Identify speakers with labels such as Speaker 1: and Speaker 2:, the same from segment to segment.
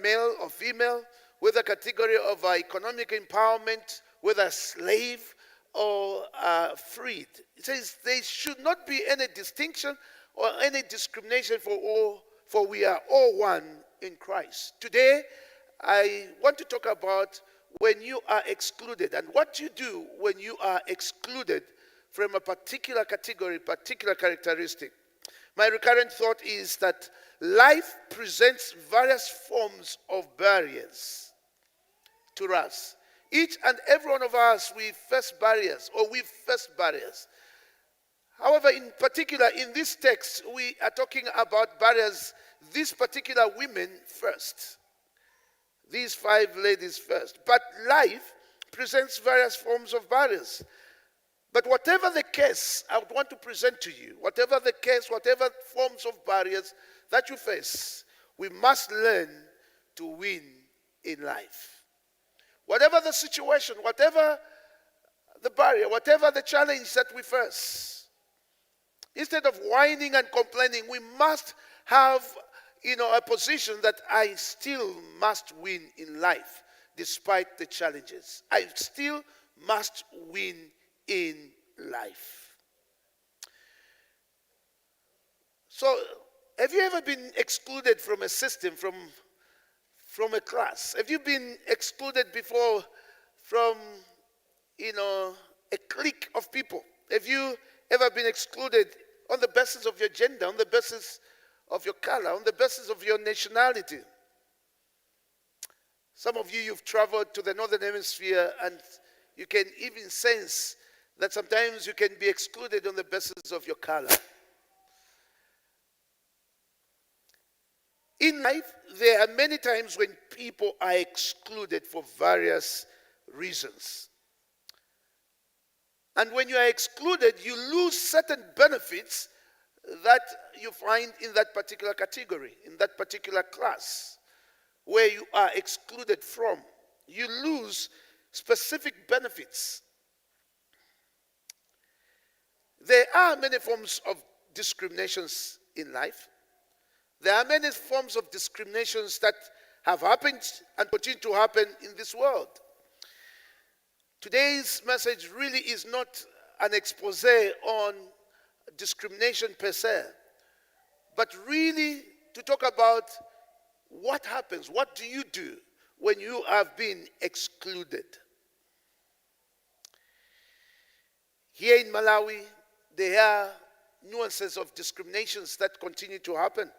Speaker 1: male or female, whether category of economic empowerment, whether slave or freed. It says there should not be any distinction or any discrimination for all, for we are all one in Christ. Today, I want to talk about when you are excluded and what you do when you are excluded from a particular category, particular characteristic. My recurrent thought is that life presents various forms of barriers to us. Each and every one of us, we face barriers, or we face barriers. However, in particular, in this text, we are talking about barriers, these particular women first. These 5 ladies first. But life presents various forms of barriers. But whatever the case, I would want to present to you, whatever the case, whatever forms of barriers that you face, we must learn to win in life. Whatever the situation, whatever the barrier, whatever the challenge that we face, instead of whining and complaining, we must have a position that I still must win in life despite the challenges. I still must win in life. So, have you ever been excluded from a system, from a class? Have you been excluded before from, a clique of people? Have you ever been excluded on the basis of your gender, on the basis of your color, on the basis of your nationality? Some of you, you've traveled to the Northern Hemisphere and you can even sense that sometimes you can be excluded on the basis of your color. In life, there are many times when people are excluded for various reasons. And when you are excluded, you lose certain benefits that you find in that particular category, in that particular class, where you are excluded from. You lose specific benefits. There are many forms of discriminations in life. There are many forms of discriminations that have happened and continue to happen in this world. Today's message really is not an expose on discrimination per se, but really to talk about what happens, what do you do when you have been excluded. Here in Malawi, there are nuances of discriminations that continue to happen.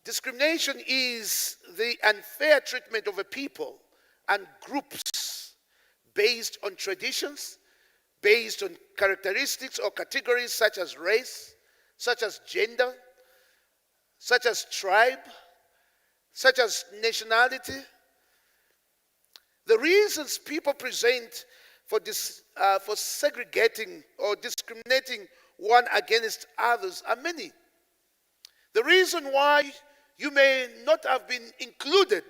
Speaker 1: Discrimination is the unfair treatment of a people and groups based on traditions, based on characteristics or categories such as race, such as gender, such as tribe, such as nationality. The reasons people present for segregating or discriminating one against others are many. The reason why you may not have been included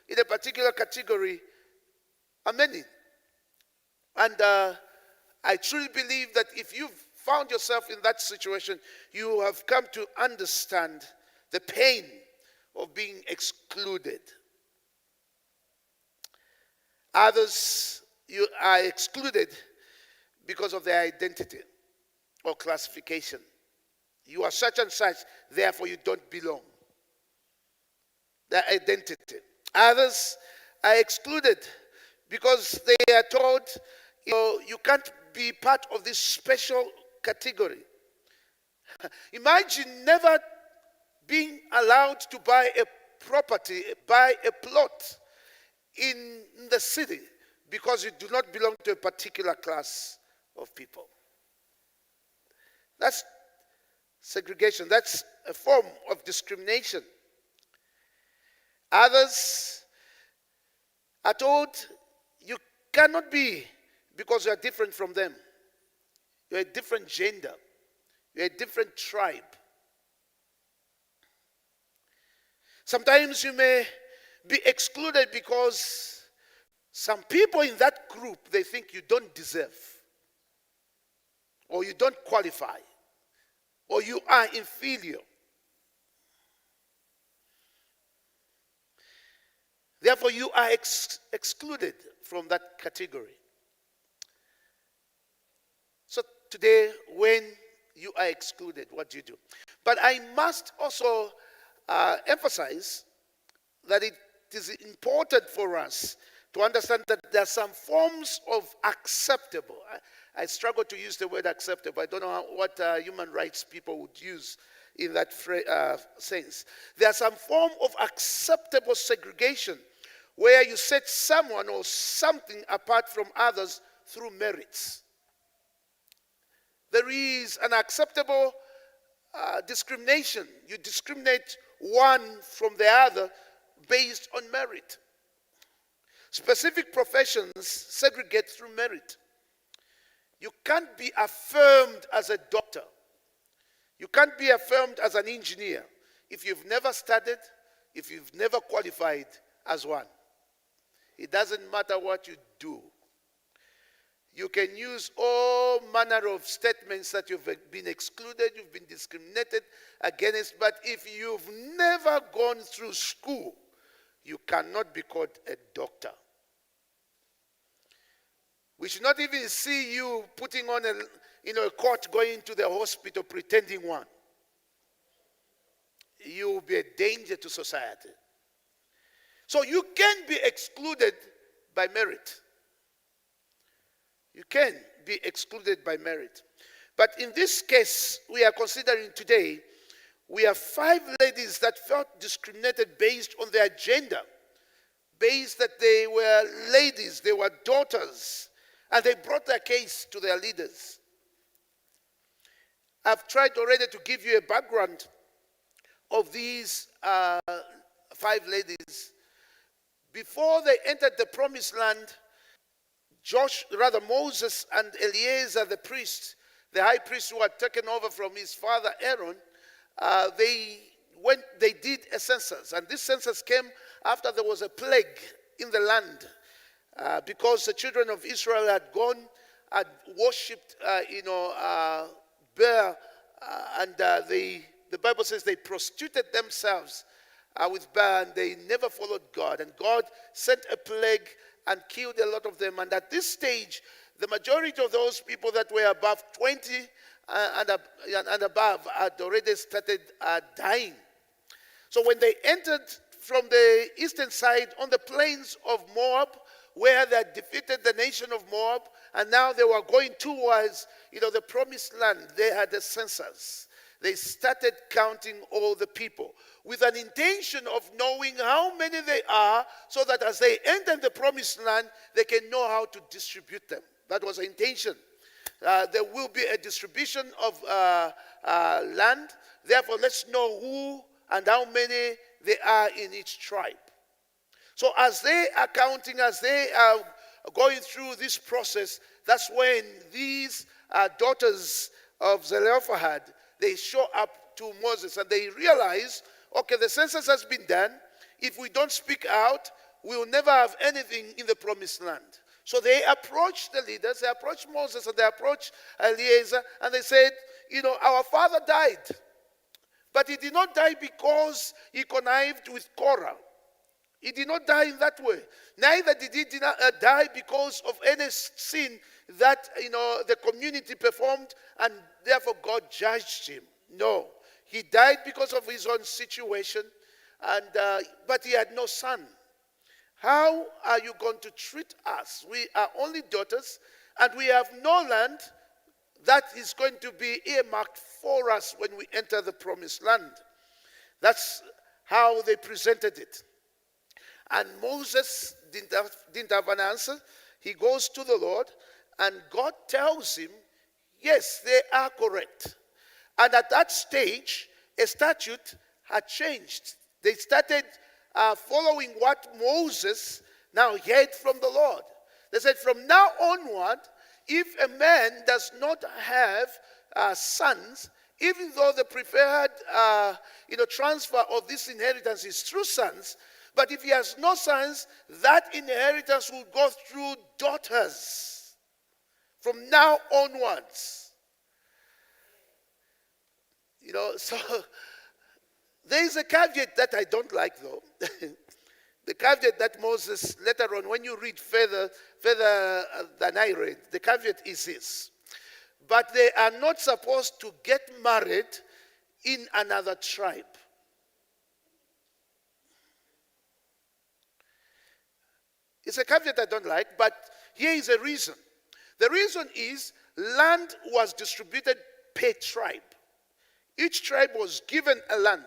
Speaker 1: in a particular category are many. And I truly believe that if you've found yourself in that situation, you have come to understand the pain of being excluded. Others, you are excluded because of their identity or classification. You are such and such, therefore you don't belong. Their identity. Others are excluded because they are told, you can't be part of this special category. Imagine never being allowed to buy a property, buy a plot in the city because you do not belong to a particular class of people. That's segregation. That's a form of discrimination. Others are told you cannot be because you are different from them. You're a different gender. You're a different tribe. Sometimes you may be excluded because some people in that group, they think you don't deserve, or you don't qualify, or you are inferior. Therefore, you are excluded from that category. So today, when you are excluded, what do you do? But I must also emphasize that it is important for us to understand that there are some forms of acceptable. I struggle to use the word acceptable. I don't know what human rights people would use in that sense. There are some form of acceptable segregation where you set someone or something apart from others through merits. There is an acceptable discrimination. You discriminate one from the other based on merit. Specific professions segregate through merit. You can't be affirmed as a doctor. You can't be affirmed as an engineer if you've never studied, if you've never qualified as one. It doesn't matter what you do. You can use all manner of statements that you've been excluded, you've been discriminated against, but if you've never gone through school, you cannot be called a doctor. We should not even see you putting on a coat, going to the hospital pretending one. You will be a danger to society. So you can be excluded by merit. You can be excluded by merit. But in this case, we are considering today, we have 5 ladies that felt discriminated based on their gender, based that they were ladies, they were daughters, and they brought their case to their leaders. I've tried already to give you a background of these 5 ladies. Before they entered the promised land, Moses and Eleazar the priest, the high priest who had taken over from his father Aaron, they did a census. And this census came after there was a plague in the land because the children of Israel had gone and worshipped, Baal, and the Bible says they prostituted themselves with Baal, and they never followed God. And God sent a plague and killed a lot of them. And at this stage, the majority of those people that were above 20 and above had already started dying. So when they entered from the eastern side on the plains of Moab, where they had defeated the nation of Moab, and now they were going towards, the promised land, they had a census. They started counting all the people with an intention of knowing how many they are, so that as they enter the promised land, they can know how to distribute them. That was the intention. There will be a distribution of land. Therefore, let's know who and how many they are in each tribe. So as they are counting, as they are going through this process, that's when these daughters of Zelophehad, they show up to Moses and they realize, okay, the census has been done. If we don't speak out, we will never have anything in the promised land. So they approached the leaders, they approached Moses, and they approached Eleazar, and they said, our father died. But he did not die because he connived with Korah. He did not die in that way. Neither did he die because of any sin that the community performed, and therefore God judged him. No, he died because of his own situation, but he had no son. How are you going to treat us? We are only daughters, and we have no land that is going to be earmarked for us when we enter the promised land. That's how they presented it. And Moses didn't have an answer. He goes to the Lord, and God tells him, yes, they are correct. And at that stage, a statute had changed. They started following what Moses now heard from the Lord. They said, from now onward, if a man does not have sons, even though the preferred transfer of this inheritance is through sons, but if he has no sons, that inheritance will go through daughters from now onwards. So there is a caveat that I don't like, though. The caveat that Moses, later on, when you read further than I read, the caveat is this. But they are not supposed to get married in another tribe. It's a caveat I don't like, but here is a reason. The reason is land was distributed per tribe. Each tribe was given a land.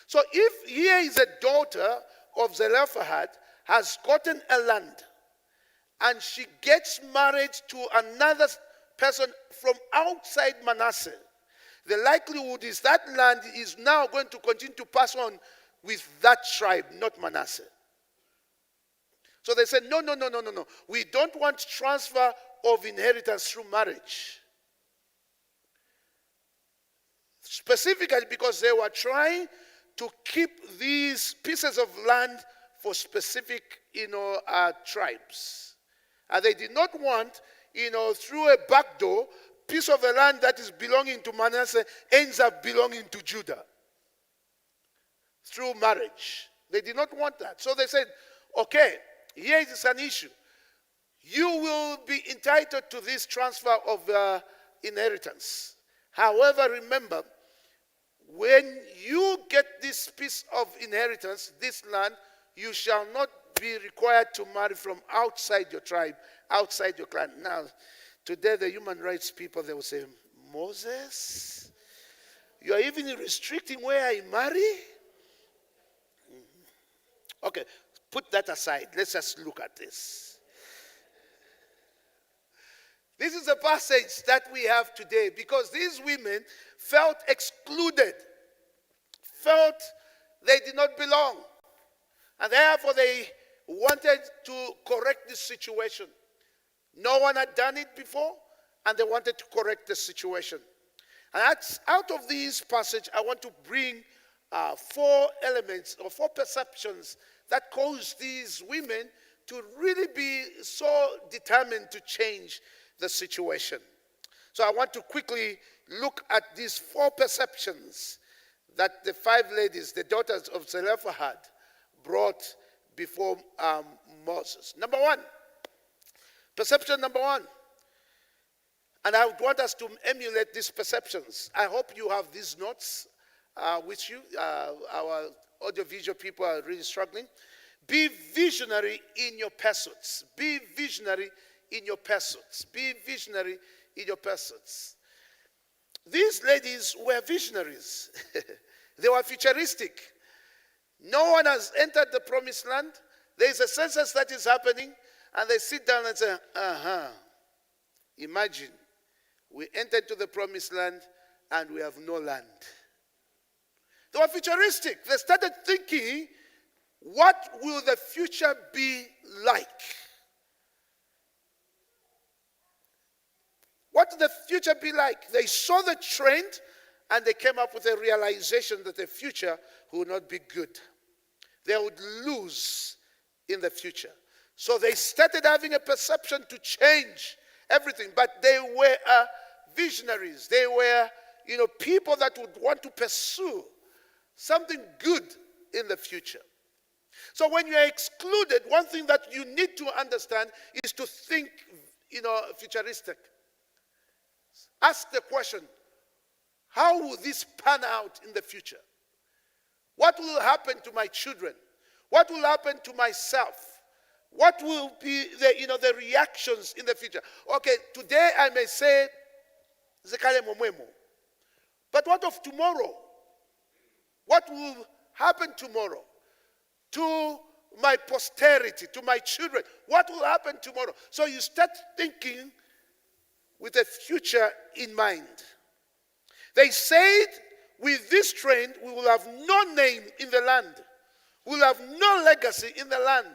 Speaker 1: So if here is a daughter of Zelophehad has gotten a land and she gets married to another person from outside Manasseh, the likelihood is that land is now going to continue to pass on with that tribe, not Manasseh. So they said, no. We don't want transfer of inheritance through marriage. Specifically because they were trying to keep these pieces of land for specific, tribes. And they did not want, through a back door, piece of the land that is belonging to Manasseh ends up belonging to Judah. Through marriage. They did not want that. So they said, okay, here is an issue. You will be entitled to this transfer of inheritance. However, remember, when you get this piece of inheritance, this land, you shall not be required to marry from outside your tribe, outside your clan. Now, today the human rights people, they will say, Moses, you are even restricting where I marry? Okay, put that aside. Let's just look at this. This is a passage that we have today because these women felt excluded, felt they did not belong. And therefore they wanted to correct this situation. No one had done it before, and they wanted to correct the situation. And out of this passage, I want to bring 4 elements or 4 perceptions that caused these women to really be so determined to change the situation. So I want to quickly look at these 4 perceptions that the 5 ladies, the daughters of Zelophehad, brought before Moses. Number 1, perception number 1. And I would want us to emulate these perceptions. I hope you have these notes with you. Our audiovisual people are really struggling. Be visionary in your pursuits. Be visionary in your pursuits. Be visionary in your pursuits. These ladies were visionaries. They were futuristic. No one has entered the promised land. There is a census that is happening, and they sit down and say, imagine, we entered to the promised land, and we have no land. They were futuristic. They started thinking, what will the future be like? What will the future be like? They saw the trend, and they came up with a realization that the future would not be good. They would lose in the future. So they started having a perception to change everything. But they were visionaries. They were, people that would want to pursue something good in the future. So when you are excluded, one thing that you need to understand is to think, futuristic. Ask the question, how will this pan out in the future? What will happen to my children? What will happen to myself? What will be the reactions in the future? Okay, today I may say, Zekale Momwemo. But what of tomorrow? What will happen tomorrow? To my posterity, to my children. What will happen tomorrow? So you start thinking with the future in mind. They said, with this trend, we will have no name in the land. We will have no legacy in the land.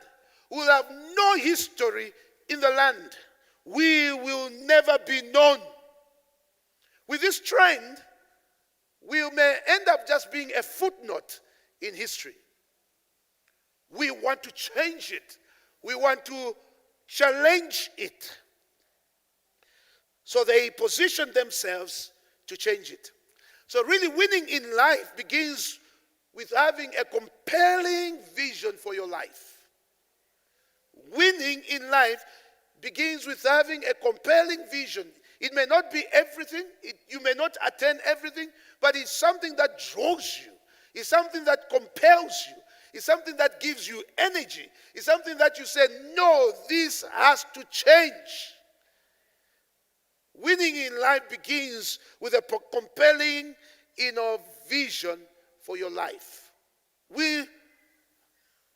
Speaker 1: We will have no history in the land. We will never be known. With this trend, we may end up just being a footnote in history. We want to change it. We want to challenge it. So they position themselves to change it. So really winning in life begins with having a compelling vision for your life. Winning in life begins with having a compelling vision. It may not be everything, you may not attain everything, but it's something that draws you. It's something that compels you. It's something that gives you energy. It's something that you say, no, this has to change. Winning in life begins with a compelling, vision for your life. Will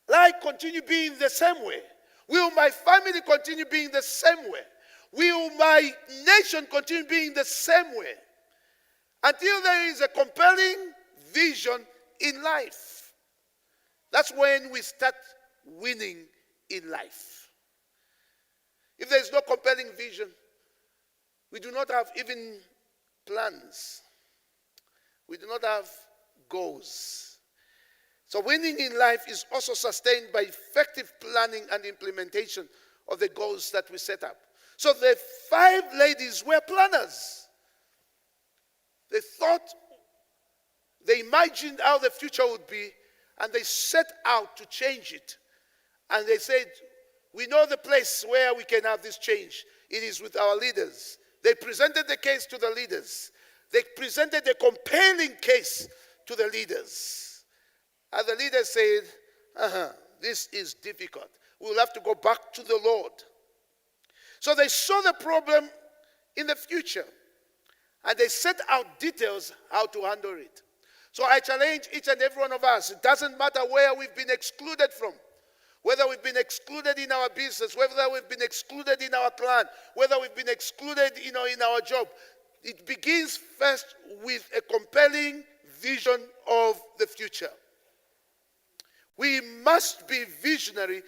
Speaker 1: life continue being the same way? Will my family continue being the same way? Will my nation continue being the same way? Until there is a compelling vision in life. That's when we start winning in life. If there is no compelling vision, we do not have even plans. We do not have goals. So winning in life is also sustained by effective planning and implementation of the goals that we set up. So the 5 ladies were planners. They thought, they imagined how the future would be, and they set out to change it. And they said, we know the place where we can have this change. It is with our leaders. They presented the case to the leaders. They presented a compelling case to the leaders. And the leaders said, this is difficult. We'll have to go back to the Lord. So they saw the problem in the future. And they set out details how to handle it. So I challenge each and every one of us. It doesn't matter where we've been excluded from. Whether we've been excluded in our business, whether we've been excluded in our clan, whether we've been excluded in our job. It begins first with a compelling vision of the future. We must be visionary